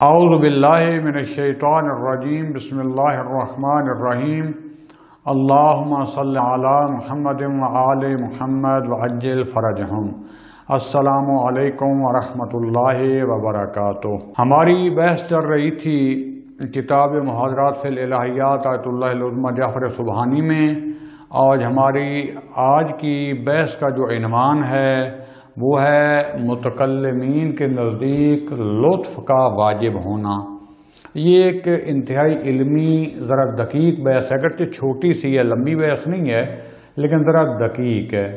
اعوذ باللہ من الشیطان الرجیم بسم اللہ الرحمن الرحیم اللہم صل علی محمد وآل محمد وعجل فرجہم۔ السلام علیکم ورحمۃ اللہ وبرکاتہ۔ ہماری بحث چل رہی تھی کتاب محاضرات فی الالہیات آیت اللہ العظمی جعفر سبحانی میں، اور ہماری آج کی بحث کا جو عنوان ہے وہ ہے متکلمین کے نزدیک لطف کا واجب ہونا۔ یہ ایک انتہائی علمی ذرا دقیق بحث ہے، اگرچہ چھوٹی سی ہے، لمبی بحث نہیں ہے، لیکن ذرا دقیق ہے۔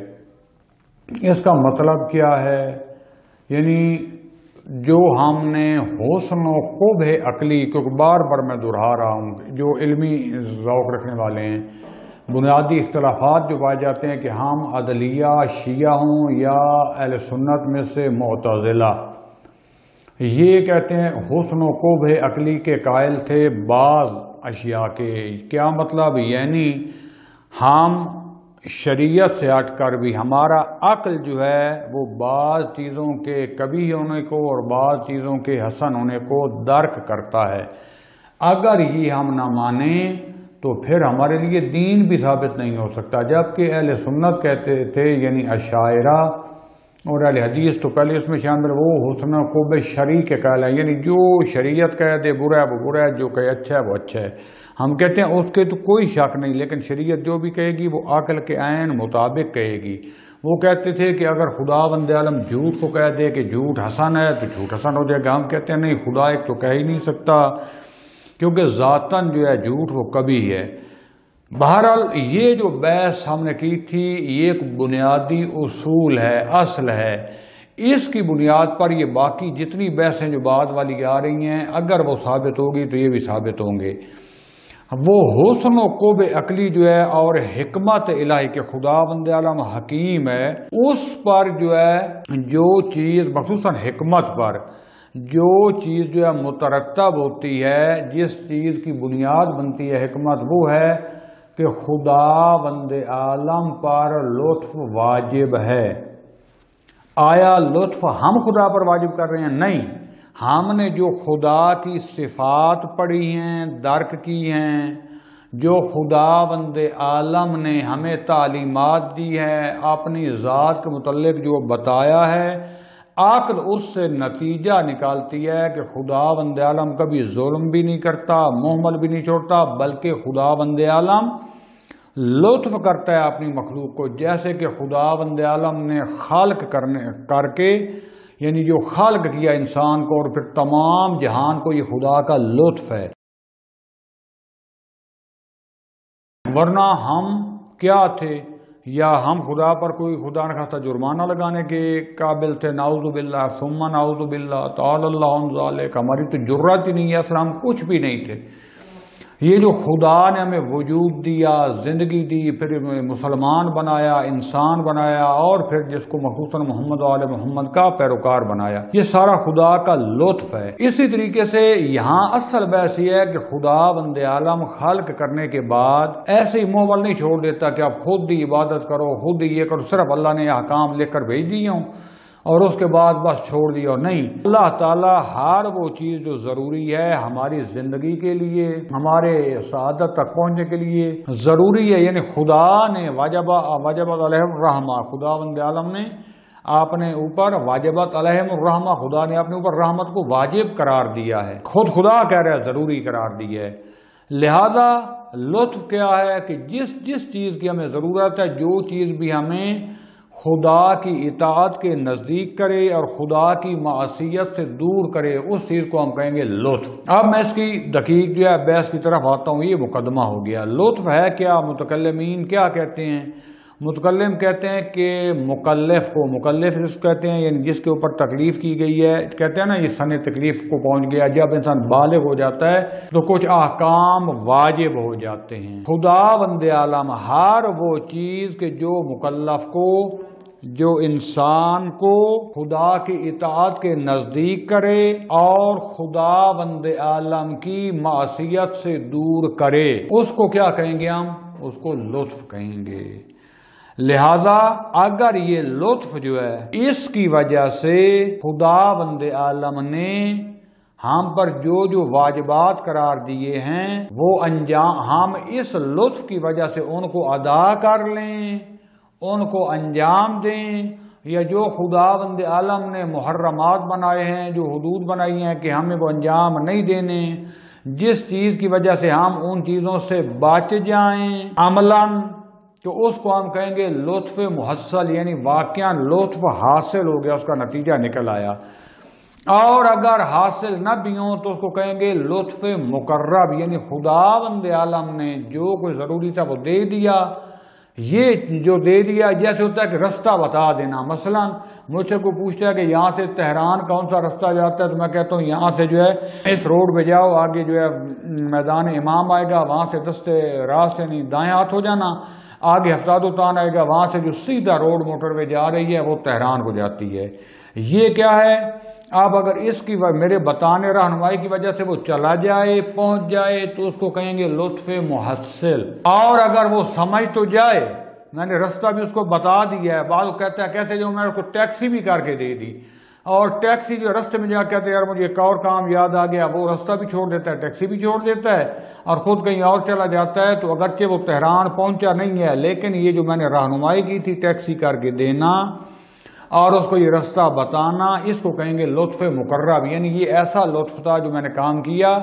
اس کا مطلب کیا ہے؟ یعنی جو ہم نے حسن و قبح عقلی، کیونکہ بار بار میں دہرا رہا ہوں، جو علمی ذوق رکھنے والے ہیں، بنیادی اختلافات جو پائے جاتے ہیں کہ ہم عدلیہ شیعہ ہوں یا اہل سنت میں سے معتزلہ، یہ کہتے ہیں حسن و قبح عقلی کے قائل تھے بعض اشیاء کے۔ کیا مطلب؟ یعنی ہم شریعت سے ہٹ کر بھی ہمارا عقل جو ہے وہ بعض چیزوں کے قبیح ہونے کو اور بعض چیزوں کے حسن ہونے کو درک کرتا ہے۔ اگر یہ ہم نہ مانیں تو پھر ہمارے لیے دین بھی ثابت نہیں ہو سکتا۔ جبکہ اہل سنت کہتے تھے، یعنی اشاعرہ اور اہل حدیث تو پہلے اس میں شامل وہ حسن و قبح شرعی کے قائل ہیں، یعنی جو شریعت کہہ دے برا ہے وہ برا ہے، جو کہے اچھا ہے وہ اچھا ہے۔ ہم کہتے ہیں اس کے تو کوئی شک نہیں، لیکن شریعت جو بھی کہے گی وہ عقل کے عین مطابق کہے گی۔ وہ کہتے تھے کہ اگر خدا بند عالم جھوٹ کو کہہ دے کہ جھوٹ حسن ہے تو جھوٹ حسن ہو جائے گا۔ ہم کہتے ہیں نہیں، خدا ایک تو کہہ ہی نہیں سکتا، کیونکہ ذاتاً جو ہے جھوٹ وہ کبھی ہے۔ بہرحال یہ جو بحث ہم نے کی تھی یہ ایک بنیادی اصول ہے، اصل ہے۔ اس کی بنیاد پر یہ باقی جتنی بحثیں جو بعد والی آ رہی ہیں، اگر وہ ثابت ہوگی تو یہ بھی ثابت ہوں گے۔ وہ حسن و قبح عقلی جو ہے اور حکمت الہی کے خدا بند عالم حکیم ہے، اس پر جو ہے جو چیز خصوصاً حکمت پر جو چیز جو ہے مترتب ہوتی ہے، جس چیز کی بنیاد بنتی ہے حکمت، وہ ہے کہ خدا بند عالم پر لطف واجب ہے۔ آیا لطف ہم خدا پر واجب کر رہے ہیں؟ نہیں، ہم نے جو خدا کی صفات پڑھی ہیں، درک کی ہیں، جو خدا بند عالم نے ہمیں تعلیمات دی ہے، اپنی ذات کے متعلق جو بتایا ہے، عقل اس سے نتیجہ نکالتی ہے کہ خدا بند عالم کبھی ظلم بھی نہیں کرتا، مہمل بھی نہیں چھوڑتا، بلکہ خدا بند عالم لطف کرتا ہے اپنی مخلوق کو۔ جیسے کہ خدا بند عالم نے خلق کر کے، یعنی جو خلق کیا انسان کو اور پھر تمام جہان کو، یہ خدا کا لطف ہے۔ ورنہ ہم کیا تھے؟ یا ہم خدا پر کوئی خدا نہ خواستہ جرمانہ لگانے کے قابل تھے؟ نعوذ باللہ ثم نعوذ باللہ تعالی اللہ عن ذالک۔ ہماری تو جرات ہی نہیں ہے، اصل ہم کچھ بھی نہیں تھے۔ یہ جو خدا نے ہمیں وجود دیا، زندگی دی، پھر مسلمان بنایا، انسان بنایا، اور پھر جس کو مخصوصاً محمد و آل محمد کا پیروکار بنایا، یہ سارا خدا کا لطف ہے۔ اسی طریقے سے یہاں اصل بحث یہ ہے کہ خدا بند عالم خلق کرنے کے بعد ایسے ہی مہمل نہیں چھوڑ دیتا کہ آپ خود ہی عبادت کرو، خود ہی یہ کرو، صرف اللہ نے احکام لکھ کر بھیج دیے ہوں اور اس کے بعد بس چھوڑ دیا۔ نہیں، اللہ تعالیٰ ہر وہ چیز جو ضروری ہے ہماری زندگی کے لیے، ہمارے سعادت تک پہنچنے کے لیے ضروری ہے، یعنی خدا نے واجبت علیہم الرحمہ، خدا بند عالم نے اپنے اوپر واجبت علیہم الرحمہ، خدا نے اپنے اوپر رحمت کو واجب قرار دیا ہے، خود خدا کہہ رہا ہے ضروری قرار دی ہے۔ لہذا لطف کیا ہے کہ جس چیز کی ہمیں ضرورت ہے، جو چیز بھی ہمیں خدا کی اطاعت کے نزدیک کرے اور خدا کی معصیت سے دور کرے، اس چیز کو ہم کہیں گے لطف۔ اب میں اس کی دقیق جو ہے بحث کی طرف آتا ہوں۔ یہ مقدمہ ہو گیا۔ لطف ہے کیا؟ متکلمین کیا کہتے ہیں؟ متکلم کہتے ہیں کہ مکلف کو، مکلف جس کو کہتے ہیں یعنی جس کے اوپر تکلیف کی گئی ہے، کہتے ہیں نا یہ سن تکلیف کو پہنچ گیا۔ جب انسان بالغ ہو جاتا ہے تو کچھ احکام واجب ہو جاتے ہیں۔ خدا بند عالم ہر وہ چیز کہ جو مکلف کو، جو انسان کو خدا کی اطاعت کے نزدیک کرے اور خدا بند عالم کی معصیت سے دور کرے، اس کو کیا کہیں گے؟ ہم اس کو لطف کہیں گے۔ لہذا اگر یہ لطف جو ہے اس کی وجہ سے خدا بند عالم نے ہم پر جو جو واجبات قرار دیے ہیں وہ انجام ہم اس لطف کی وجہ سے ان کو ادا کر لیں، ان کو انجام دیں، یا جو خداوند عالم نے محرمات بنائے ہیں، جو حدود بنائی ہیں کہ ہمیں وہ انجام نہیں دینے، جس چیز کی وجہ سے ہم ان چیزوں سے بچ جائیں عملاً، تو اس کو ہم کہیں گے لطف محصل، یعنی واقعہ لطف حاصل ہو گیا، اس کا نتیجہ نکل آیا۔ اور اگر حاصل نہ بھی ہوں تو اس کو کہیں گے لطف مقرب، یعنی خداوند عالم نے جو کوئی ضروری تھا وہ دے دیا۔ یہ جو دے دیا، جیسے ہوتا ہے کہ رستہ بتا دینا، مثلا مجھ سے کوئی پوچھتا ہے کہ یہاں سے تہران کون سا رستہ جاتا ہے، تو میں کہتا ہوں یہاں سے جو ہے اس روڈ پہ جاؤ، آگے جو ہے میدان امام آئے گا، وہاں سے دستے راست یعنی دائیں ہاتھ ہو جانا، آگے ہفتاد الطان آئے گا، وہاں سے جو سیدھا روڈ موٹر وے جا رہی ہے وہ تہران کو جاتی ہے۔ یہ کیا ہے؟ اب اگر اس کی میرے بتانے رہنمائی کی وجہ سے وہ چلا جائے، پہنچ جائے، تو اس کو کہیں گے لطف محصل۔ اور اگر وہ سمجھ تو جائے، میں نے رستہ بھی اس کو بتا دیا ہے، بعض وہ کہتا ہے کیسے جو میں اس کو ٹیکسی بھی کر کے دے دی، اور ٹیکسی جو رستے میں جا کہتے ہیں یار مجھے ایک اور کام یاد آ گیا، وہ رستہ بھی چھوڑ دیتا ہے، ٹیکسی بھی چھوڑ دیتا ہے، اور خود کہیں اور چلا جاتا ہے، تو اگرچہ وہ تہران پہنچا نہیں ہے، لیکن یہ جو میں نے رہنمائی کی تھی ٹیکسی کر کے دینا اور اس کو یہ رستہ بتانا، اس کو کہیں گے لطف مقرب، یعنی یہ ایسا لطف تھا جو میں نے کام کیا،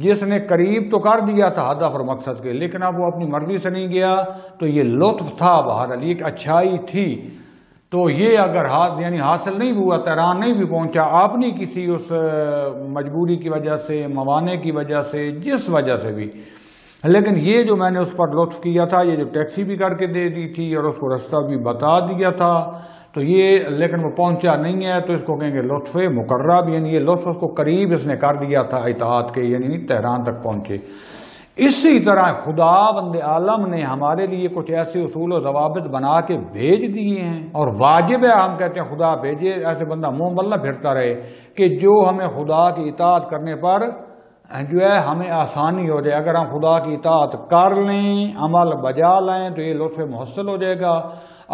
جس نے قریب تو کر دیا تھا ہدف اور مقصد کے، لیکن اب وہ اپنی مرضی سے نہیں گیا، تو یہ لطف تھا، بہرحال یہ ایک اچھائی تھی۔ تو یہ اگر یعنی حاصل نہیں ہوا، تہران نہیں بھی پہنچا، اپنی کسی اس مجبوری کی وجہ سے، موانع کی وجہ سے، جس وجہ سے بھی، لیکن یہ جو میں نے اس پر لطف کیا تھا، یہ جو ٹیکسی بھی کر کے دے دی تھی اور اس کو رستہ بھی بتا دیا تھا، تو یہ لیکن وہ پہنچا نہیں ہے، تو اس کو کہیں گے لطف مقرب، یعنی یہ لطف اس کو قریب اس نے کر دیا تھا اطاعت کے، یعنی تہران تک پہنچے۔ اسی طرح خداوند عالم نے ہمارے لیے کچھ ایسے اصول و ضوابط بنا کے بھیج دیے ہیں، اور واجب ہے، ہم کہتے ہیں خدا بھیجے، ایسے بندہ منہ مل نہ پھرتا رہے، کہ جو ہمیں خدا کی اطاعت کرنے پر جو ہے ہمیں آسانی ہو جائے۔ اگر ہم خدا کی اطاعت کر لیں، عمل بجا لیں، تو یہ لطف محصل ہو جائے گا۔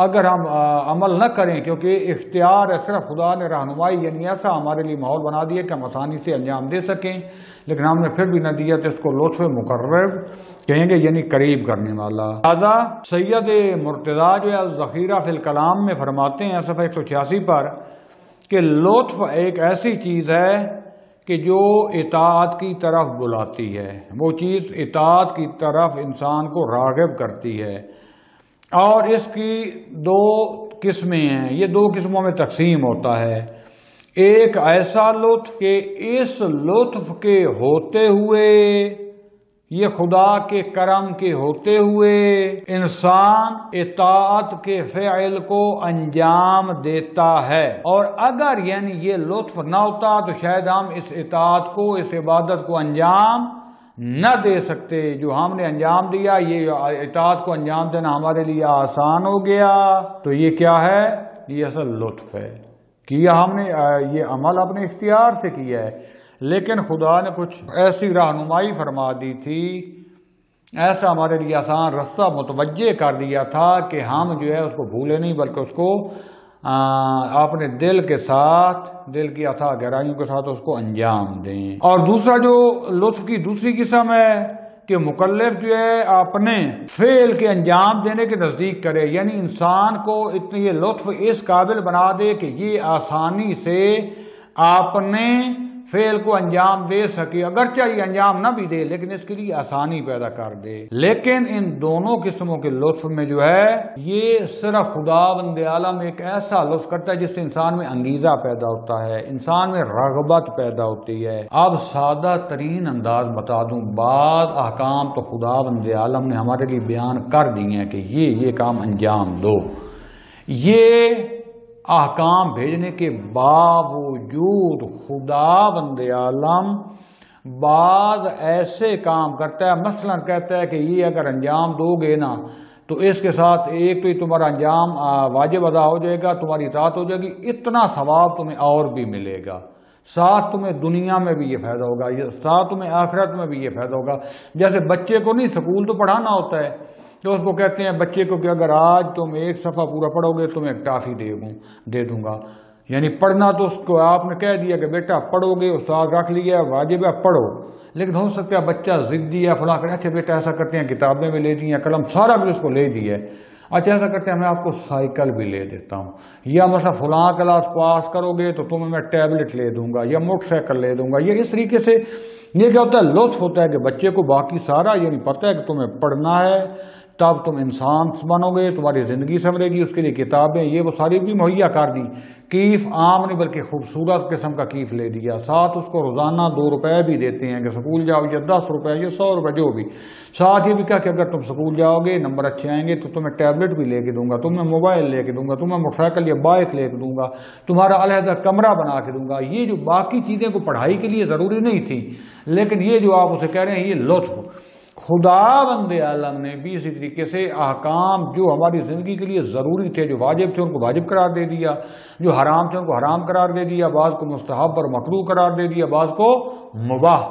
اگر ہم عمل نہ کریں، کیونکہ اختیار ہے صرف خدا نے رہنمائی یعنی ایسا ہمارے لیے ماحول بنا دیا کہ ہم آسانی سے انجام دے سکیں، لیکن ہم نے پھر بھی نہ دیا، تو اس کو لطف مقرب کہیں گے، یعنی قریب کرنے والا۔ لہذا سید مرتضیٰ جو ہے الذخیرہ فی الکلام میں فرماتے ہیں صفحہ 186 پر کہ لطف ایک ایسی چیز ہے کہ جو اطاعت کی طرف بلاتی ہے، وہ چیز اطاعت کی طرف انسان کو راغب کرتی ہے، اور اس کی دو قسمیں ہیں، یہ دو قسموں میں تقسیم ہوتا ہے۔ ایک ایسا لطف کہ اس لطف کے ہوتے ہوئے، یہ خدا کے کرم کے ہوتے ہوئے انسان اطاعت کے فعل کو انجام دیتا ہے، اور اگر یعنی یہ لطف نہ ہوتا تو شاید ہم اس اطاعت کو، اس عبادت کو انجام نہ دے سکتے۔ جو ہم نے انجام دیا، یہ اطاعت کو انجام دینا ہمارے لیے آسان ہو گیا، تو یہ کیا ہے؟ یہ اصل لطف ہے، کیا ہم نے یہ عمل اپنے اختیار سے کیا ہے، لیکن خدا نے کچھ ایسی رہنمائی فرما دی تھی، ایسا ہمارے لیے آسان رستہ متوجہ کر دیا تھا کہ ہم جو ہے اس کو بھولے نہیں، بلکہ اس کو اپنے دل کے ساتھ، دل کی اتھاہ گہرائیوں کے ساتھ اس کو انجام دیں۔ اور دوسرا جو لطف کی دوسری قسم ہے کہ مکلف جو ہے اپنے فعل کے انجام دینے کے نزدیک کرے، یعنی انسان کو اتنی یہ لطف اس قابل بنا دے کہ یہ آسانی سے اپنے فعل کو انجام دے سکے، اگرچہ یہ انجام نہ بھی دے لیکن اس کے لیے آسانی پیدا کر دے۔ لیکن ان دونوں قسموں کے لطف میں جو ہے یہ صرف خداوند عالم ایک ایسا لطف کرتا ہے جس سے انسان میں انگیزہ پیدا ہوتا ہے، انسان میں رغبت پیدا ہوتی ہے۔ اب سادہ ترین انداز بتا دوں، بعض احکام تو خداوند عالم نے ہمارے لیے بیان کر دیے ہیں کہ یہ کام انجام دو۔ یہ احکام بھیجنے کے باوجود خداوند عالم بعض ایسے کام کرتا ہے، مثلا کہتا ہے کہ یہ اگر انجام دو گے نا تو اس کے ساتھ ایک تو تمہارا انجام واجب ادا ہو جائے گا، تمہاری اطاعت ہو جائے گی، اتنا ثواب تمہیں اور بھی ملے گا، ساتھ تمہیں دنیا میں بھی یہ فائدہ ہوگا، ساتھ تمہیں آخرت میں بھی یہ فائدہ ہوگا۔ جیسے بچے کو نہیں سکول تو پڑھانا ہوتا ہے، تو اس کو کہتے ہیں بچے کو کہ اگر آج تم ایک صفحہ پورا پڑھو گے تو میں ایک ٹافی دے دوں گا، یعنی پڑھنا تو اس کو آپ نے کہہ دیا کہ بیٹا پڑھو گے، استاد رکھ لیا واجب ہے پڑھو، لیکن ہو سکتا ہے بچہ ضدی ہے فلاں کرے، اچھا بیٹا ایسا کرتے ہیں کتابیں بھی لے دی ہیں، قلم سارا بھی اس کو لے دی ہے، اچھا ایسا کرتے ہیں میں آپ کو سائیکل بھی لے دیتا ہوں، یا مثلا فلاں کلاس پاس کرو گے تو تمہیں میں ٹیبلٹ لے دوں گا یا موٹر سائیکل لے دوں گا. یہ اس طریقے سے یہ کیا ہوتا ہے، لطف ہوتا ہے کہ بچے کو باقی سارا یعنی پتہ ہے کہ تمہیں پڑھنا ہے، تب تم انسان بنو گے، تمہاری زندگی سنورے گی، اس کے لیے کتابیں یہ وہ ساری بھی مہیا کر دی. کیف عام نہیں بلکہ خوبصورت قسم کا کیف لے دیا، ساتھ اس کو روزانہ 2 روپے بھی دیتے ہیں کہ سکول جاؤ، یا 10 روپے یا 100 روپے جو بھی. ساتھ یہ بھی کہا کہ اگر تم سکول جاؤ گے نمبر اچھے آئیں گے تو تمہیں ٹیبلٹ بھی لے کے دوں گا، تمہیں موبائل لے کے دوں گا، تمہیں موٹر سائیکل یا بائک لے کے دوں گا، تمہارا علیحدہ کمرہ بنا کے دوں گا. یہ جو باقی چیزیں کو پڑھائی کے لیے ضروری نہیں تھی، لیکن یہ جو آپ اسے کہہ رہے ہیں یہ لطف. خداوند عالم نے بھی اسی طریقے سے احکام جو ہماری زندگی کے لیے ضروری تھے، جو واجب تھے ان کو واجب قرار دے دیا، جو حرام تھے ان کو حرام قرار دے دیا، بعض کو مستحب اور مکروہ قرار دے دیا، بعض کو مباح.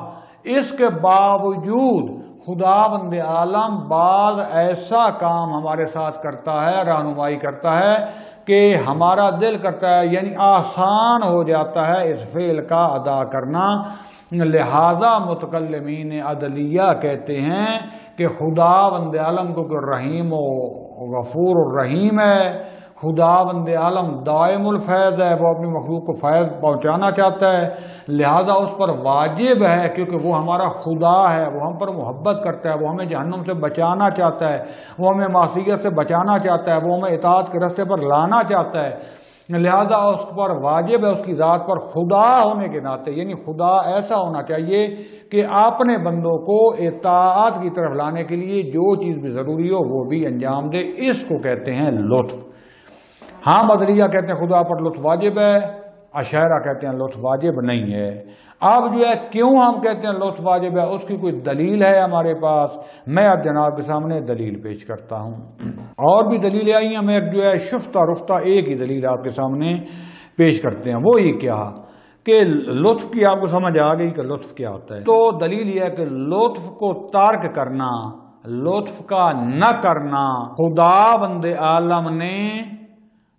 اس کے باوجود خداوند عالم بعض ایسا کام ہمارے ساتھ کرتا ہے، رہنمائی کرتا ہے کہ ہمارا دل کرتا ہے، یعنی آسان ہو جاتا ہے اس فعل کا ادا کرنا. لہذا متکلمین عدلیہ کہتے ہیں کہ خداوند عالم کو رحیم و غفور الرحیم ہے، خداوند عالم دائم الفیض ہے، وہ اپنی مخلوق کو فیض پہنچانا چاہتا ہے، لہذا اس پر واجب ہے کیونکہ وہ ہمارا خدا ہے، وہ ہم پر محبت کرتا ہے، وہ ہمیں جہنم سے بچانا چاہتا ہے، وہ ہمیں معصیت سے بچانا چاہتا ہے، وہ ہمیں اطاعت کے راستے پر لانا چاہتا ہے. لہذا اس پر واجب ہے اس کی ذات پر خدا ہونے کے ناطے، یعنی خدا ایسا ہونا چاہیے کہ اپنے بندوں کو اطاعت کی طرف لانے کے لیے جو چیز بھی ضروری ہو وہ بھی انجام دے. اس کو کہتے ہیں لطف. ہاں مدریہ کہتے ہیں خدا پر لطف واجب ہے، اشاعرہ کہتے ہیں لطف واجب نہیں ہے. اب جو ہے کیوں ہم کہتے ہیں لطف واجب ہے، اس کی کوئی دلیل ہے ہمارے پاس، میں اب جناب کے سامنے دلیل پیش کرتا ہوں. اور بھی دلیلیں آئی ہیں، میں جو ہے شفتہ رفتہ ایک ہی دلیل آپ کے سامنے پیش کرتے ہیں. وہ یہ کیا کہ لطف کی آپ کو سمجھ آ گئی کہ لطف کیا ہوتا ہے. تو دلیل یہ ہے کہ لطف کو ترک کرنا، لطف کا نہ کرنا، خداوند عالم نے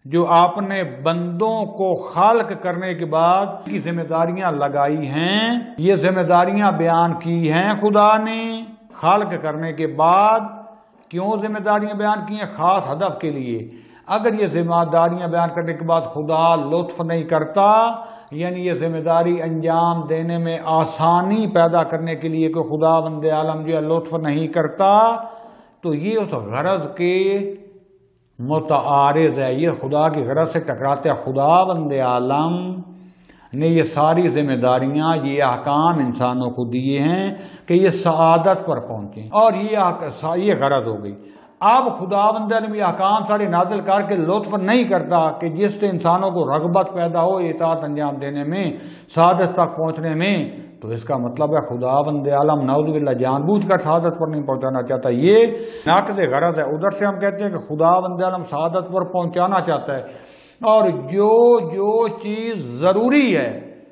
جو اپنے بندوں کو خلق کرنے کے بعد کی ذمہ داریاں لگائی ہیں، یہ ذمہ داریاں بیان کی ہیں خدا نے خلق کرنے کے بعد. کیوں ذمہ داریاں بیان کی ہیں؟ خاص ہدف کے لیے. اگر یہ ذمہ داریاں بیان کرنے کے بعد خدا لطف نہیں کرتا، یعنی یہ ذمہ داری انجام دینے میں آسانی پیدا کرنے کے لیے کہ خداوند عالم جو ہے لطف نہیں کرتا، تو یہ اس غرض کے متعارض ہے، یہ خدا کی غرض سے ٹکراتے ہیں. خداوند عالم نے یہ ساری ذمہ داریاں، یہ احکام انسانوں کو دیے ہیں کہ یہ سعادت پر پہنچیں، اور یہ غرض ہو گئی. اب خداوند عالم یہ احکام سارے نازل کر کے لطف نہیں کرتا کہ جس سے انسانوں کو رغبت پیدا ہو اطاعت انجام دینے میں، سعادت تک پہنچنے میں. تو اس کا مطلب ہے خداوند عالم نعوذ باللہ جان بوجھ کر سعادت پر نہیں پہنچانا چاہتا، یہ ناقض غرض ہے. ادھر سے ہم کہتے ہیں کہ خداوند عالم سعادت پر پہنچانا چاہتا ہے، اور جو چیز ضروری ہے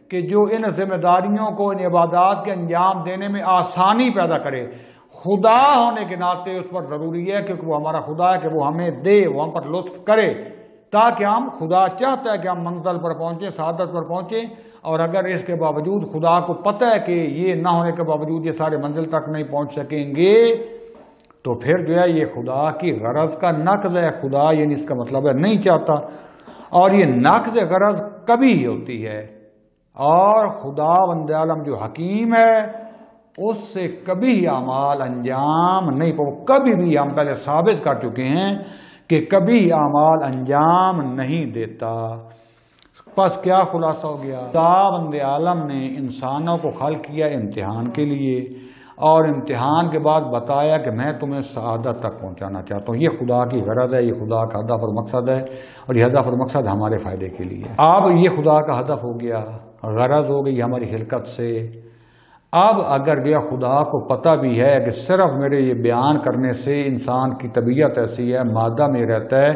کہ جو ان ذمہ داریوں کو، ان عبادات کے انجام دینے میں آسانی پیدا کرے، خدا ہونے کے ناطے اس پر ضروری ہے کیونکہ وہ ہمارا خدا ہے کہ وہ ہمیں دے، وہ ہم پر لطف کرے، تاکہ ہم، خدا چاہتا ہے کہ ہم منزل پر پہنچیں، سعادت پر پہنچیں. اور اگر اس کے باوجود خدا کو پتہ ہے کہ یہ نہ ہونے کے باوجود یہ سارے منزل تک نہیں پہنچ سکیں گے، تو پھر جو ہے یہ خدا کی غرض کا نقض ہے. خدا یعنی اس کا مطلب ہے نہیں چاہتا، اور یہ نقض غرض کبھی ہی ہوتی ہے. اور خداوند عالم جو حکیم ہے اس سے کبھی اعمال انجام نہیں کبھی بھی ہم پہلے ثابت کر چکے ہیں کہ کبھی اعمال انجام نہیں دیتا. پس کیا خلاصہ ہو گیا؟ خداوند عالم نے انسانوں کو خلق کیا امتحان کے لیے، اور امتحان کے بعد بتایا کہ میں تمہیں سعادت تک پہنچانا چاہتا ہوں. یہ خدا کی غرض ہے، یہ خدا کا ہدف اور مقصد ہے، اور یہ ہدف اور مقصد ہمارے فائدے کے لیے. اب یہ خدا کا ہدف ہو گیا، غرض ہو گئی ہماری خلقت سے. اب اگر یہ خدا کو پتہ بھی ہے کہ صرف میرے یہ بیان کرنے سے انسان کی طبیعت ایسی ہے، مادہ میں رہتا ہے،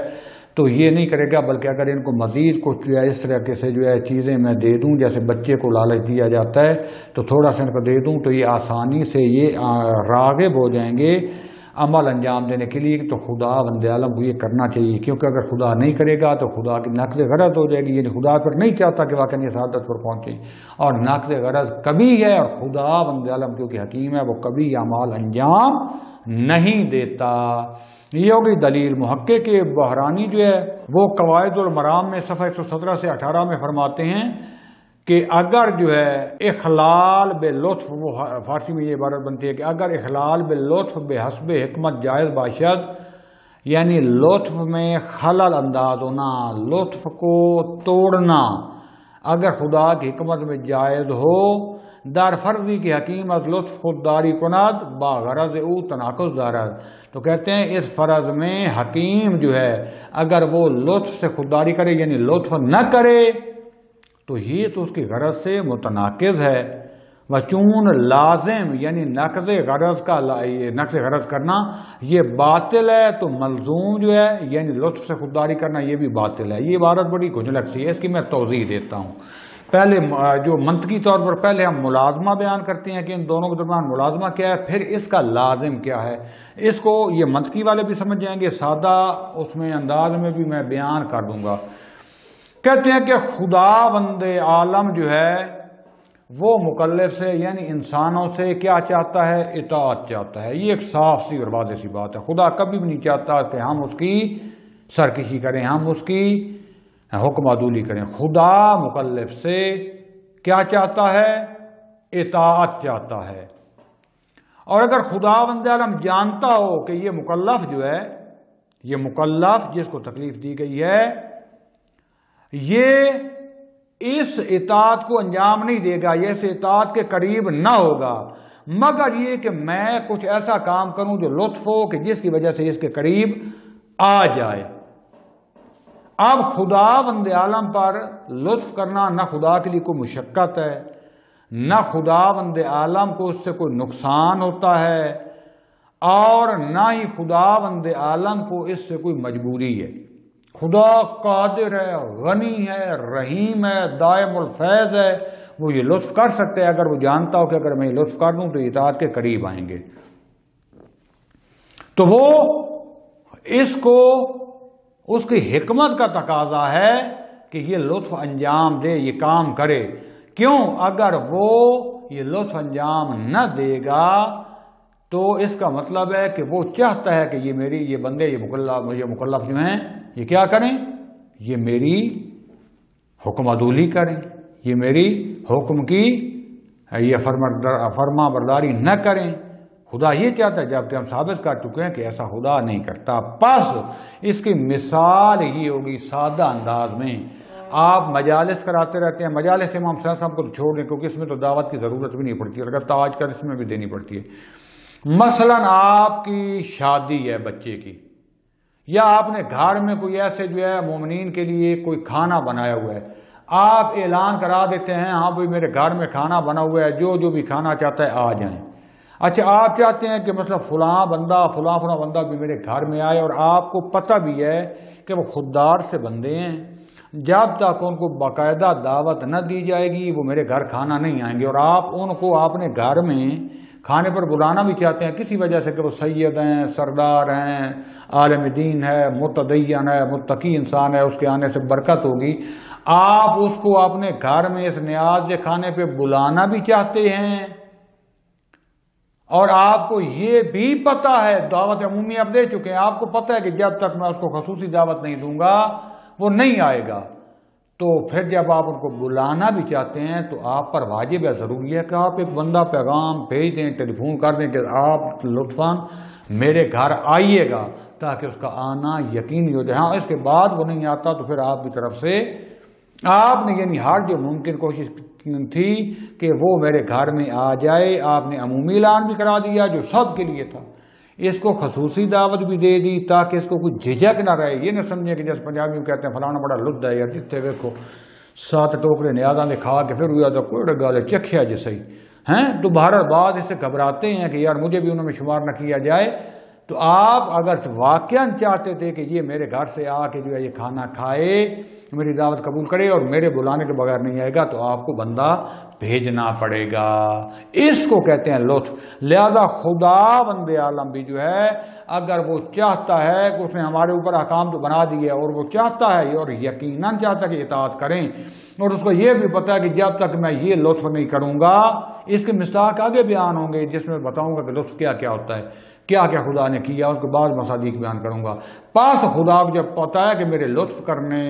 تو یہ نہیں کرے گا، بلکہ اگر ان کو مزید کچھ جو ہے اس طرح سے جو ہے چیزیں میں دے دوں، جیسے بچے کو لالچ دیا جاتا ہے تو تھوڑا سا ان کو دے دوں تو یہ آسانی سے یہ راغب ہو جائیں گے عمل انجام دینے کے لیے، تو خدا بند عالم کو یہ کرنا چاہیے، کیونکہ اگر خدا نہیں کرے گا تو خدا کی نقض غرض ہو جائے گی، یعنی خدا پر نہیں چاہتا کہ واقعی یہ سعادت پر پہنچے، اور نقض غرض کبھی ہے، اور خدا بند عالم کیونکہ حکیم ہے وہ کبھی اعمال انجام نہیں دیتا۔ یہ ہوگی دلیل۔ محقق بحرانی جو ہے وہ قواعد المرام میں صفحہ 117 سے 18 میں فرماتے ہیں کہ اگر جو ہے اخلال باللطف، وہ فارسی میں یہ عبارت بنتی ہے کہ اگر اخلال باللطف بحسب حکمت جائز باشد، یعنی لطف میں خلل انداز ہونا، لطف کو توڑنا اگر خدا کی حکمت میں جائز ہو، در فرضی کی حکیم از لطف خودداری کند با غرض او تناقض دارد، تو کہتے ہیں اس فرض میں حکیم جو ہے اگر وہ لطف سے خودداری کرے یعنی لطف نہ کرے تو یہ تو اس کی غرض سے متناقض ہے۔ وچون لازم یعنی نقض غرض کرنا یہ باطل ہے، تو ملزوم جو ہے یعنی لطف سے خودداری کرنا یہ بھی باطل ہے۔ یہ عبارت بڑی گھجلک سی ہے، اس کی میں توضیح دیتا ہوں۔ پہلے جو منطقی طور پر پہلے ہم ملازمہ بیان کرتے ہیں کہ ان دونوں کے درمیان ملازمہ کیا ہے، پھر اس کا لازم کیا ہے۔ اس کو یہ منطقی والے بھی سمجھ جائیں گے، سادہ اس میں انداز میں بھی میں بیان کر دوں گا۔ کہتے ہیں کہ خدا بند عالم جو ہے وہ مکلف سے یعنی انسانوں سے کیا چاہتا ہے؟ اطاعت چاہتا ہے۔ یہ ایک صاف سی اور واضح سی بات ہے۔ خدا کبھی بھی نہیں چاہتا کہ ہم اس کی سرکشی کریں، ہم اس کی حکم عدولی کریں۔ خدا مکلف سے کیا چاہتا ہے؟ اطاعت چاہتا ہے۔ اور اگر خدا بند عالم جانتا ہو کہ یہ مکلف جو ہے، یہ مکلف جس کو تکلیف دی گئی ہے، یہ اس اطاعت کو انجام نہیں دے گا، یہ اس اطاعت کے قریب نہ ہوگا مگر یہ کہ میں کچھ ایسا کام کروں جو لطف ہو کہ جس کی وجہ سے اس کے قریب آ جائے۔ اب خدا بند عالم پر لطف کرنا نہ خدا کے لیے کوئی مشقت ہے، نہ خدا بند عالم کو اس سے کوئی نقصان ہوتا ہے، اور نہ ہی خدا بند عالم کو اس سے کوئی مجبوری ہے۔ خدا قادر ہے، غنی ہے، رحیم ہے، دائم الفیض ہے، وہ یہ لطف کر سکتے ہیں اگر وہ جانتا ہو کہ اگر میں یہ لطف کر دوں تو اطاعت کے قریب آئیں گے، تو وہ اس کو اس کی حکمت کا تقاضا ہے کہ یہ لطف انجام دے، یہ کام کرے۔ کیوں؟ اگر وہ یہ لطف انجام نہ دے گا تو اس کا مطلب ہے کہ وہ چاہتا ہے کہ یہ بندے یہ مکلف جو ہیں یہ کیا کریں؟ یہ میری حکم عدولی کریں، یہ میری حکم کی یہ فرما برداری نہ کریں۔ خدا یہ چاہتا ہے، جبکہ ہم ثابت کر چکے ہیں کہ ایسا خدا نہیں کرتا۔ پس اس کی مثال ہی ہوگی سادہ انداز میں۔ آپ مجالس کراتے رہتے ہیں، مجالس امام صاحب کو تو چھوڑ دیں کیونکہ اس میں تو دعوت کی ضرورت بھی نہیں پڑتی، البتہ آج کل اس میں بھی دینی پڑتی ہے۔ مثلا آپ کی شادی ہے بچے کی، یا آپ نے گھر میں کوئی ایسے جو ہے مومنین کے لیے کوئی کھانا بنایا ہوا ہے، آپ اعلان کرا دیتے ہیں ہاں بھائی میرے گھر میں کھانا بنا ہوا ہے، جو بھی کھانا چاہتا ہے آ جائیں۔ اچھا آپ چاہتے ہیں کہ مطلب فلاں بندہ بھی میرے گھر میں آئے، اور آپ کو پتہ بھی ہے کہ وہ خوددار سے بندے ہیں، جب تک ان کو باقاعدہ دعوت نہ دی جائے گی وہ میرے گھر کھانا نہیں آئیں گے، اور آپ ان کو اپنے گھر میں کھانے پر بلانا بھی چاہتے ہیں کسی وجہ سے کہ وہ سید ہیں، سردار ہیں، عالم دین ہے، متدین ہے، متقی انسان ہے، اس کے آنے سے برکت ہوگی، آپ اس کو اپنے گھر میں اس نیاز کے کھانے پہ بلانا بھی چاہتے ہیں، اور آپ کو یہ بھی پتہ ہے، دعوت عمومی آپ دے چکے ہیں، آپ کو پتہ ہے کہ جب تک میں اس کو خصوصی دعوت نہیں دوں گا وہ نہیں آئے گا، تو پھر جب آپ ان کو بلانا بھی چاہتے ہیں تو آپ پر واجب ہے، ضروری ہے کہ آپ ایک بندہ پیغام بھیج دیں، ٹیلی فون کر دیں کہ آپ لطفاً میرے گھر آئیے گا، تاکہ اس کا آنا یقینی ہو جائے۔ ہاں اس کے بعد وہ نہیں آتا تو پھر آپ کی طرف سے آپ نے یعنی ہر جو ممکن کوشش تھی کہ وہ میرے گھر میں آ جائے، آپ نے عمومی اعلان بھی کرا دیا جو سب کے لیے تھا، اس کو خصوصی دعوت بھی دے دی تاکہ اس کو کوئی جھجک نہ رہے، یہ نہ سمجھے کہ جیسے پنجابی میں کہتے ہیں فلانا بڑا لد ہے، یا جتنے دیکھو 7 ٹوکرے نیازاں نے کھا کے پھر ہوا تو کوئی گالے چکھیا جیسے ہی ہیں، تو بعد اس سے گھبراتے ہیں کہ یار مجھے بھی انہوں میں شمار نہ کیا جائے۔ تو آپ اگر واقعاً چاہتے تھے کہ یہ میرے گھر سے آ کے جو ہے یہ کھانا کھائے، میری دعوت قبول کرے اور میرے بلانے کے بغیر نہیں آئے گا، تو آپ کو بندہ بھیجنا پڑے گا۔ اس کو کہتے ہیں لطف۔ لہذا خدا بند عالم بھی جو ہے اگر وہ چاہتا ہے کہ اس نے ہمارے اوپر احکام تو بنا دیے اور وہ چاہتا ہے اور یقیناً چاہتا ہے کہ اطاعت کریں، اور اس کو یہ بھی پتا ہے کہ جب تک میں یہ لطف نہیں کروں گا، اس کے مصداق آگے بیان ہوں گے جس میں بتاؤں گا کہ لطف کیا کیا ہوتا ہے، کیا کیا خدا نے کیا، اور کے بعد مصادیق بیان کروں گا۔ پاس خدا کو جب پتا ہے کہ میرے لطف کرنے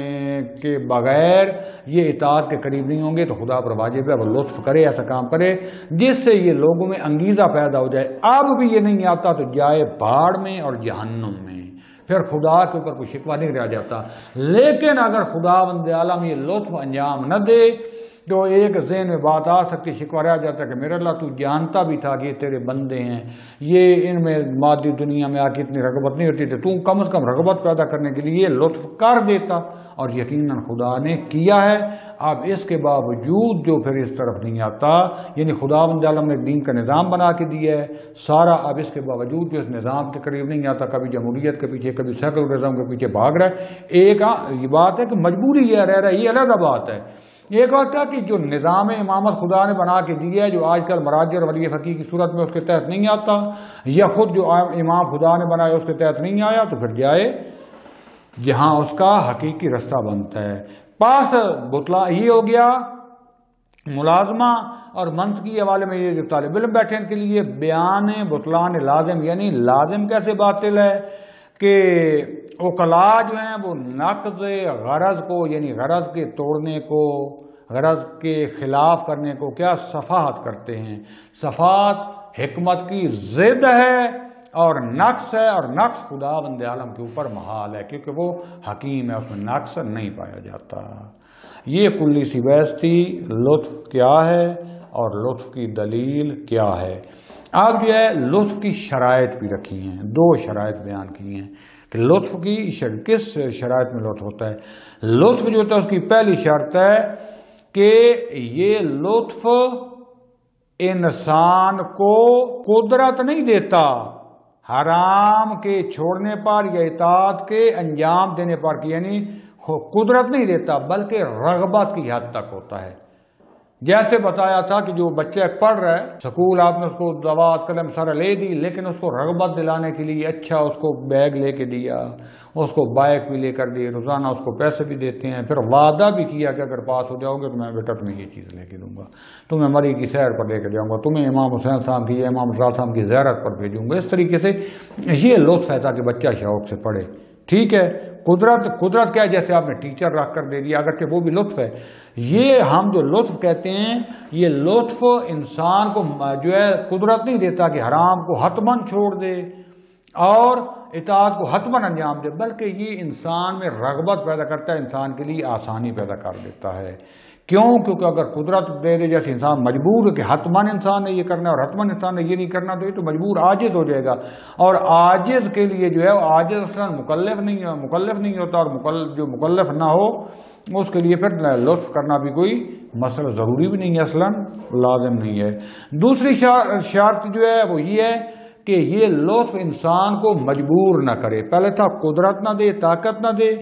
کے بغیر یہ اطاعت کے قریب نہیں ہوں گے، تو خدا پر واجب ہے وہ لطف کرے، ایسا کام کرے جس سے یہ لوگوں میں انگیزہ پیدا ہو جائے۔ اب بھی یہ نہیں آتا تو جائے بھاڑ میں اور جہنم میں، پھر خدا کے اوپر کوئی شکوہ نہیں رہ جاتا۔ لیکن اگر خدا بند عالم یہ لطف انجام نہ دے تو ایک ذہن میں بات آ سکتی، شکوہ رہ جاتا ہے کہ میرے اللہ تو جانتا بھی تھا کہ یہ تیرے بندے ہیں، یہ ان میں مادی دنیا میں آ کے اتنی رغبت نہیں ہوتی تھی، تو کم از کم رغبت پیدا کرنے کے لیے لطف کر دیتا، اور یقیناً خدا نے کیا ہے۔ اب اس کے باوجود جو پھر اس طرف نہیں آتا، یعنی خدا بند عالم نے دین کا نظام بنا کے دیا ہے سارا، اب اس کے باوجود جو اس نظام کے قریب نہیں آتا، کبھی جمہوریت کے پیچھے، کبھی سیکولرزم کے پیچھے بھاگ رہا ہے۔ ایک یہ بات ہے کہ مجبوری یہ رہ رہا ہے، یہ علیحدہ بات ہے۔ ایک بات ہے کہ جو نظام امامت خدا نے بنا کے دیا ہے، جو آج کل مراجع اور ولی فقیہ کی صورت میں اس کے تحت نہیں آتا، یا خود جو امام خدا نے بنایا اس کے تحت نہیں آیا، تو پھر جائے جہاں اس کا حقیقی رستہ بنتا ہے۔ پاس بتلا یہ ہو گیا ملازمہ اور منطقی کے حوالے میں، یہ جو طالب علم بیٹھے ان کے لیے بیان بطلان لازم، یعنی لازم کیسے باطل ہے کہ عقلاء جو ہیں وہ نقض غرض کو، یعنی غرض کے توڑنے کو، غرض کے خلاف کرنے کو کیا صفاحت کرتے ہیں۔ صفات حکمت کی ضد ہے اور نقص ہے، اور نقص خدا بند عالم کے اوپر محال ہے کیونکہ وہ حکیم ہے، اس میں نقص نہیں پایا جاتا۔ یہ کلی سی بحث تھی لطف کیا ہے اور لطف کی دلیل کیا ہے۔ اب جو ہے لطف کی شرائط بھی رکھی ہیں، دو شرائط بیان کی ہیں کہ لطف کی کس شرائط میں لطف ہوتا ہے۔ لطف جو ہوتا ہے اس کی پہلی شرط ہے کہ یہ لطف انسان کو قدرت نہیں دیتا حرام کے چھوڑنے پر یا اطاعت کے انجام دینے پر، یعنی قدرت نہیں دیتا بلکہ رغبت کی حد تک ہوتا ہے۔ جیسے بتایا تھا کہ جو بچہ پڑھ رہا ہے سکول، آپ نے اس کو دوات قلم سارا لے دی، لیکن اس کو رغبت دلانے کے لیے اچھا اس کو بیگ لے کے دیا، اس کو بائک بھی لے کر دی، روزانہ اس کو پیسے بھی دیتے ہیں، پھر وعدہ بھی کیا کہ اگر پاس ہو جاؤ گے تو میں بیٹا تمہیں یہ چیز لے کے دوں گا، تمہیں مری کی سیر پر لے کے جاؤں گا، تمہیں امام حسین صاحب کی یا امام رضا صاحب کی زیارت پر بھیجوں گا۔ اس طریقے سے یہ لطف ہے تاکہ بچہ شوق سے پڑھے۔ ٹھیک ہے، قدرت کیا ہے؟ جیسے آپ نے ٹیچر رکھ کر دے دیا، اگرچہ وہ بھی لطف ہے۔ یہ ہم جو لطف کہتے ہیں، یہ لطف انسان کو جو ہے قدرت نہیں دیتا کہ حرام کو حتماً چھوڑ دے اور اطاعت کو حتماً انجام دے، بلکہ یہ انسان میں رغبت پیدا کرتا ہے، انسان کے لیے آسانی پیدا کر دیتا ہے۔ کیوں؟ کیونکہ اگر قدرت دے دے جیسے انسان مجبور ہے کہ حتماً انسان نے یہ کرنا اور حتماً انسان نے یہ نہیں کرنا، تو یہ تو مجبور عاجز ہو جائے گا، اور عاجز کے لیے جو ہے عاجز اصلا مکلف نہیں ہوتا، اور جو مکلف نہ ہو اس کے لیے پھر لطف کرنا بھی کوئی مسئلہ ضروری بھی نہیں ہے، اصلا لازم نہیں ہے۔ دوسری شرط جو ہے وہ یہ ہے کہ یہ لطف انسان کو مجبور نہ کرے۔ پہلے تھا قدرت نہ دے، طاقت نہ دے،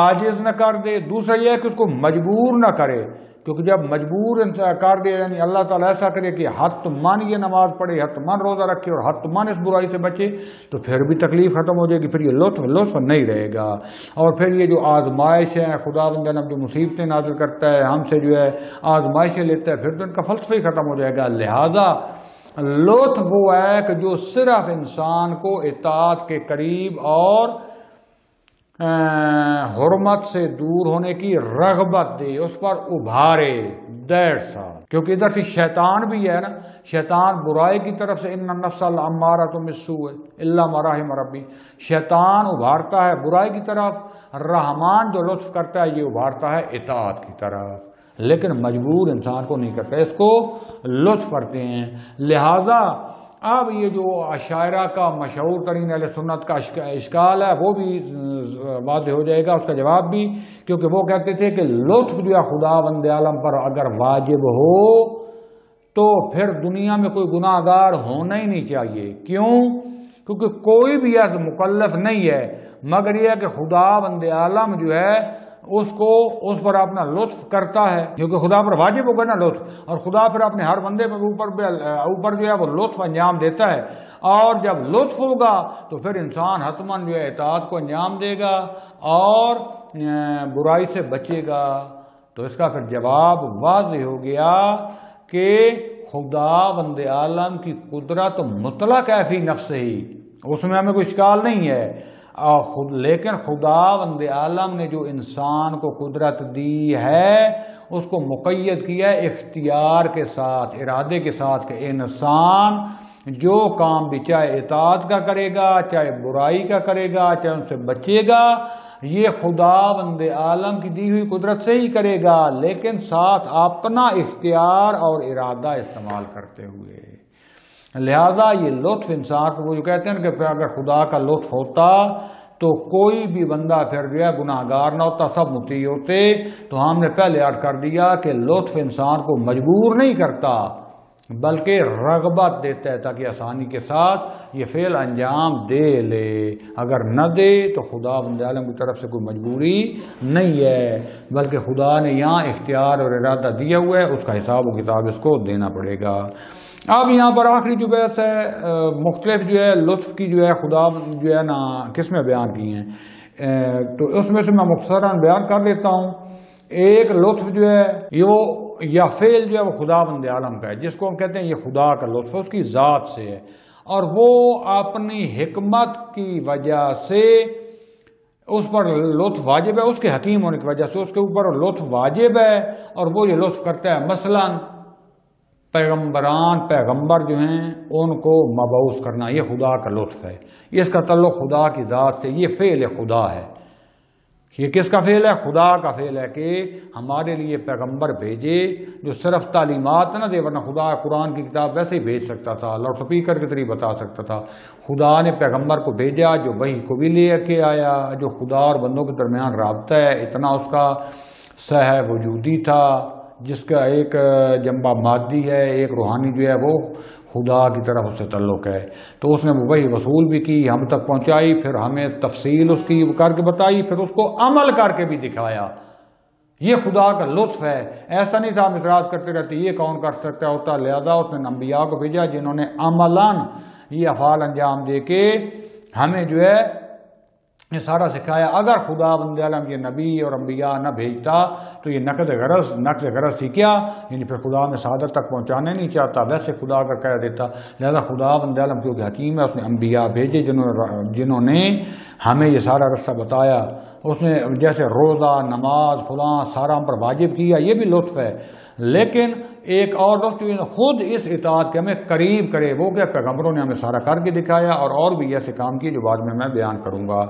عاجز نہ کر دے، دوسرا یہ ہے کہ اس کو مجبور نہ کرے، کیونکہ جب مجبور کر دے یعنی اللہ تعالیٰ ایسا کرے کہ حتماً یہ نماز پڑھے، حتماً روزہ رکھے اور حتماً اس برائی سے بچے، تو پھر بھی تکلیف ختم ہو جائے گی، پھر یہ لطف نہیں رہے گا۔ اور پھر یہ جو آزمائش ہے، خدا بند جو مصیبتیں نازل کرتا ہے، ہم سے جو ہے آزمائشیں لیتا ہے، پھر تو ان کا فلسفہ ہی ختم ہو جائے گا۔ لہذا لطف وہ ہے کہ جو صرف انسان کو اطاعت کے قریب اور حرمت سے دور ہونے کی رغبت دے، اس پر ابھارے، کیونکہ ادھر سے شیطان بھی ہے نا، شیطان برائی کی طرف سے ان النفس لامارۃ بالسوء الا ما رحم ربی، شیطان ابھارتا ہے برائی کی طرف، رحمان جو لطف کرتا ہے یہ ابھارتا ہے اطاعت کی طرف، لیکن مجبور انسان کو نہیں کرتا، اس کو لطف کرتے ہیں۔ لہذا اب یہ جو عشائرہ کا مشہور ترین اہل سنت کا اشکال ہے وہ بھی واضح ہو جائے گا، اس کا جواب بھی، کیونکہ وہ کہتے تھے کہ لطف جو ہے خدا بند عالم پر اگر واجب ہو تو پھر دنیا میں کوئی گناہ گار ہونا ہی نہیں چاہیے۔ کیوں؟ کیونکہ کوئی بھی ایسا مکلف نہیں ہے مگر یہ ہے کہ خدا بند عالم جو ہے اس پر اپنا لطف کرتا ہے، کیونکہ خدا پر واجب ہوگا نا لطف، اور خدا پھر اپنے ہر بندے پر اوپر جو ہے وہ لطف انجام دیتا ہے، اور جب لطف ہوگا تو پھر انسان حتماً جو ہے اطاعت کو انجام دے گا اور برائی سے بچے گا۔ تو اس کا پھر جواب واضح ہو گیا کہ خدا بند عالم کی قدرت مطلق ہے فی نفسہ ہی، اس میں ہمیں کوئی اشکال نہیں ہے، لیکن خدا بند عالم نے جو انسان کو قدرت دی ہے اس کو مقید کیا ہے اختیار کے ساتھ، ارادے کے ساتھ، کہ انسان جو کام بھی چاہے اطاعت کا کرے گا، چاہے برائی کا کرے گا، چاہے ان سے بچے گا، یہ خدا بند عالم کی دی ہوئی قدرت سے ہی کرے گا، لیکن ساتھ اپنا اختیار اور ارادہ استعمال کرتے ہوئے۔ لہذا یہ لطف انسان کو، وہ جو کہتے ہیں کہ اگر خدا کا لطف ہوتا تو کوئی بھی بندہ پھر جو ہے گناہ گار نہ ہوتا، سب مطیع ہوتے۔ تو ہم نے پہلے عرض کر دیا کہ لطف انسان کو مجبور نہیں کرتا بلکہ رغبت دیتا ہے تاکہ آسانی کے ساتھ یہ فعل انجام دے لے، اگر نہ دے تو خدا بند عالم کی طرف سے کوئی مجبوری نہیں ہے، بلکہ خدا نے یہاں اختیار اور ارادہ دیا ہوا ہے، اس کا حساب و کتاب اس کو دینا پڑے گا۔ اب یہاں پر آخری جو بحث ہے، مختلف جو ہے لطف کی جو ہے خدا جو ہے نا قسمیں بیان کی ہیں، تو اس میں سے میں مختصراً بیان کر دیتا ہوں۔ ایک لطف جو ہے یا فعل جو ہے وہ خدا بند عالم کا ہے، جس کو ہم کہتے ہیں یہ خدا کا لطف ہے، اس کی ذات سے ہے، اور وہ اپنی حکمت کی وجہ سے اس پر لطف واجب ہے، اس کے حکیم ہونے کی وجہ سے اس کے اوپر لطف واجب ہے، اور وہ یہ لطف کرتا ہے مثلاً پیغمبر جو ہیں ان کو مبعوث کرنا، یہ خدا کا لطف ہے، اس کا تعلق خدا کی ذات سے، یہ فعل خدا ہے۔ یہ کس کا فعل ہے؟ خدا کا فعل ہے کہ ہمارے لیے پیغمبر بھیجے جو صرف تعلیمات نہ دے، ورنہ خدا قرآن کی کتاب ویسے ہی بھیج سکتا تھا، لاؤڈ سپیکر کے ذریعے بتا سکتا تھا۔ خدا نے پیغمبر کو بھیجا جو وحی کو بھی لے کے آیا، جو خدا اور بندوں کے درمیان رابطہ ہے، اتنا اس کا سہ وجودی تھا، جس کا ایک جنبہ مادی ہے، ایک روحانی جو ہے وہ خدا کی طرف اس سے تعلق ہے۔ تو اس نے وہی وصول بھی کی، ہم تک پہنچائی، پھر ہمیں تفصیل اس کی کر کے بتائی، پھر اس کو عمل کر کے بھی دکھایا۔ یہ خدا کا لطف ہے، ایسا نہیں تھا ہم اعتراض کرتے رہتے یہ کون کر سکتا ہوتا، لہذا اس نے انبیاء کو بھیجا جنہوں نے عملاً یہ افعال انجام دے کے ہمیں جو ہے یہ سارا سکھایا۔ اگر خدا بند عالم یہ نبی اور انبیاء نہ بھیجتا تو یہ نقد غرض تھی کیا، یعنی پھر خدا میں سعادت تک پہنچانے نہیں چاہتا، ویسے خدا کا کہہ دیتا۔ لہذا خدا بند عالم کیونکہ حکیم ہے، اس نے انبیاء بھیجے جنہوں نے ہمیں یہ سارا رستہ بتایا، اس نے جیسے روزہ، نماز، فلاں سارا ہم پر واجب کیا، یہ بھی لطف ہے۔ لیکن ایک اور لطف خود اس اطاعت کے ہمیں قریب کرے، وہ کیا پیغمبروں نے ہمیں سارا کر کے دکھایا، اور بھی ایسے کام کیے جو بعد میں بیان کروں گا۔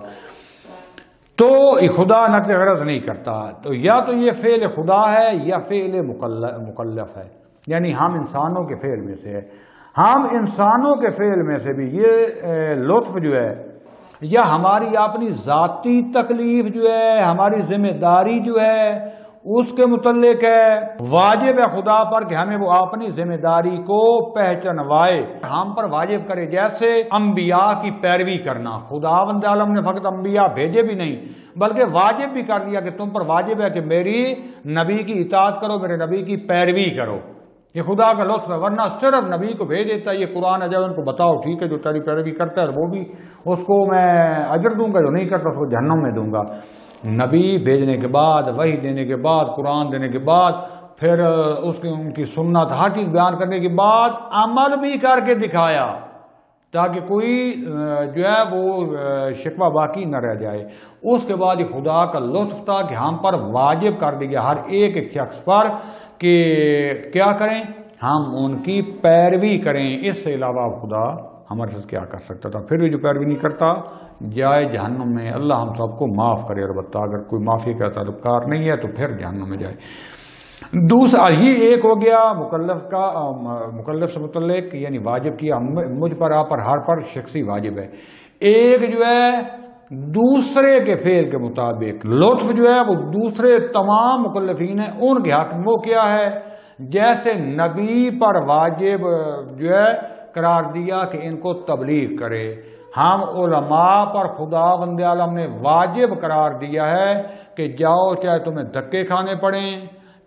تو خدا نقد غرض نہیں کرتا، تو یا تو یہ فعل خدا ہے یا فعل مکلف ہے، یعنی ہم انسانوں کے فعل میں سے ہے۔ ہم انسانوں کے فعل میں سے بھی یہ لطف جو ہے یا ہماری اپنی ذاتی تکلیف جو ہے، ہماری ذمہ داری جو ہے اس کے متعلق ہے، واجب ہے خدا پر کہ ہمیں وہ اپنی ذمہ داری کو پہچانوائے، ہم پر واجب کرے، جیسے انبیاء کی پیروی کرنا۔ خدا بند عالم نے فقط انبیاء بھیجے بھی نہیں بلکہ واجب بھی کر دیا کہ تم پر واجب ہے کہ میری نبی کی اطاعت کرو، میرے نبی کی پیروی کرو۔ یہ خدا کا لطف ہے، ورنہ صرف نبی کو بھیج دیتا ہے، یہ قرآن ہے جب ان کو بتاؤ ٹھیک ہے، جو تیری پیروی کرتا ہے وہ بھی اس کو میں اجر دوں گا، جو نہیں کرتا اس کو جہنم میں دوں گا۔ نبی بھیجنے کے بعد، وحی دینے کے بعد، قرآن دینے کے بعد، پھر ان کی سنت ہر چیز بیان کرنے کے بعد عمل بھی کر کے دکھایا تاکہ کوئی جو ہے وہ شکوہ باقی نہ رہ جائے۔ اس کے بعد یہ خدا کا لطف تھا کہ ہم پر واجب کر دیا ہر ایک شخص پر کہ کیا کریں، ہم ان کی پیروی کریں، اس سے علاوہ خدا ہمارے ساتھ کیا کر سکتا تھا۔ پھر بھی جو پیروی نہیں کرتا جائے جہنم میں، اللہ ہم سب کو معاف کرے، البتہ اگر کوئی معافی کا تعلقار نہیں ہے تو پھر جہنم میں جائے۔ دوسرا یہ ایک ہو گیا مکلف سے متعلق، یعنی واجب کیا مجھ پر، آپ پر، ہر پر شخصی واجب ہے۔ ایک جو ہے دوسرے کے فعل کے مطابق لطف جو ہے وہ دوسرے تمام مکلفین ہیں ان کے حق میں، وہ کیا ہے، جیسے نبی پر واجب جو ہے قرار دیا کہ ان کو تبلیغ کرے، ہم علماء پر خدا بند عالم نے واجب قرار دیا ہے کہ جاؤ، چاہے تمہیں دھکے کھانے پڑیں،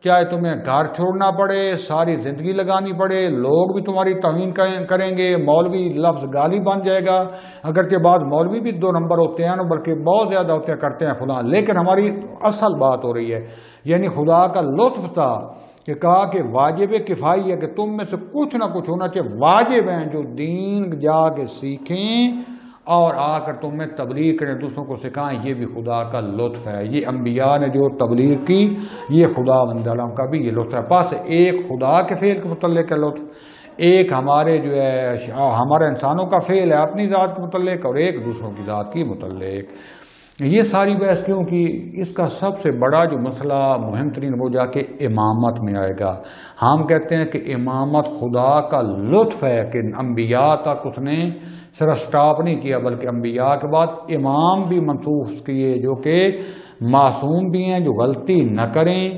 چاہے تمہیں گھر چھوڑنا پڑے، ساری زندگی لگانی پڑے، لوگ بھی تمہاری توہین کریں گے، مولوی لفظ گالی بن جائے گا، اگرچہ بعض مولوی بھی 2 نمبر ہوتے ہیں بلکہ بہت زیادہ ہوتے ہیں، کرتے ہیں فلاں، لیکن ہماری اصل بات ہو رہی ہے، یعنی خدا کا لطف تھا کہ کہا کہ واجب کفائی ہے کہ تم میں سے کچھ نہ کچھ ہونا چاہیے، واجب ہیں جو دین جا کے سیکھیں اور آ کر تم میں تبلیغ کریں، دوسروں کو سکھائیں، یہ بھی خدا کا لطف ہے۔ یہ انبیاء نے جو تبلیغ کی، یہ خدا بند عالم کا بھی یہ لطف ہے۔ پس ایک خدا کے فعل کے متعلق ہے لطف، ایک ہمارے جو ہے ہمارے انسانوں کا فعل ہے اپنی ذات کے متعلق، اور ایک دوسروں کی ذات کی متعلق۔ یہ ساری بحث کیوں کی؟ اس کا سب سے بڑا جو مسئلہ مہم ترین وہ جا کے امامت میں آئے گا۔ ہم کہتے ہیں کہ امامت خدا کا لطف ہے کہ انبیاء تک اس نے صرف سٹاپ نہیں کیا، بلکہ انبیاء کے بعد امام بھی منسوخ کیے جو کہ معصوم بھی ہیں، جو غلطی نہ کریں،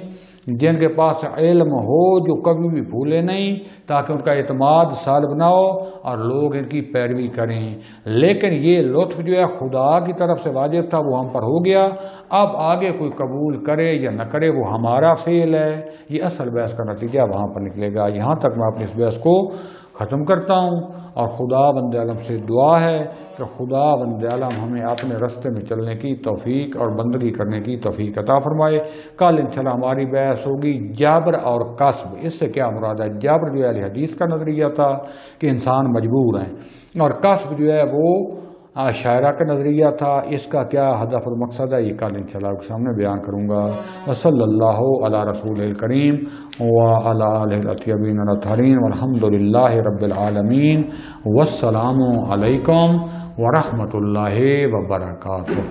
جن کے پاس علم ہو، جو کبھی بھی بھولے نہیں، تاکہ ان کا اعتماد سالب نہ ہو اور لوگ ان کی پیروی کریں۔ لیکن یہ لطف جو ہے خدا کی طرف سے واجب تھا، وہ ہم پر ہو گیا۔ اب آگے کوئی قبول کرے یا نہ کرے وہ ہمارا فعل ہے، یہ اصل بحث کا نتیجہ وہاں پر نکلے گا۔ یہاں تک میں اپنی اس بحث کو ختم کرتا ہوں، اور خدا بند عالم سے دعا ہے کہ خدا بند عالم ہمیں اپنے رستے میں چلنے کی توفیق اور بندگی کرنے کی توفیق عطا فرمائے۔ کل انشاءاللہ ہماری بحث ہوگی جبر اور قصب۔ اس سے کیا مراد ہے؟ جبر جو ہے اہل حدیث کا نظریہ تھا کہ انسان مجبور ہیں، اور قصب جو ہے وہ شاعرہ کا نظریہ تھا۔ اس کا کیا ہدف اور مقصد ہے، یہ کل انشاءاللہ آپ کے سامنے بیان کروں گا۔ وصلی اللہ علی رسول الکریم وعلی آلہ الاطیبین الطاہرین والحمد للہ رب العالمین، والسلام علیکم ورحمۃ اللہ وبرکاتہ۔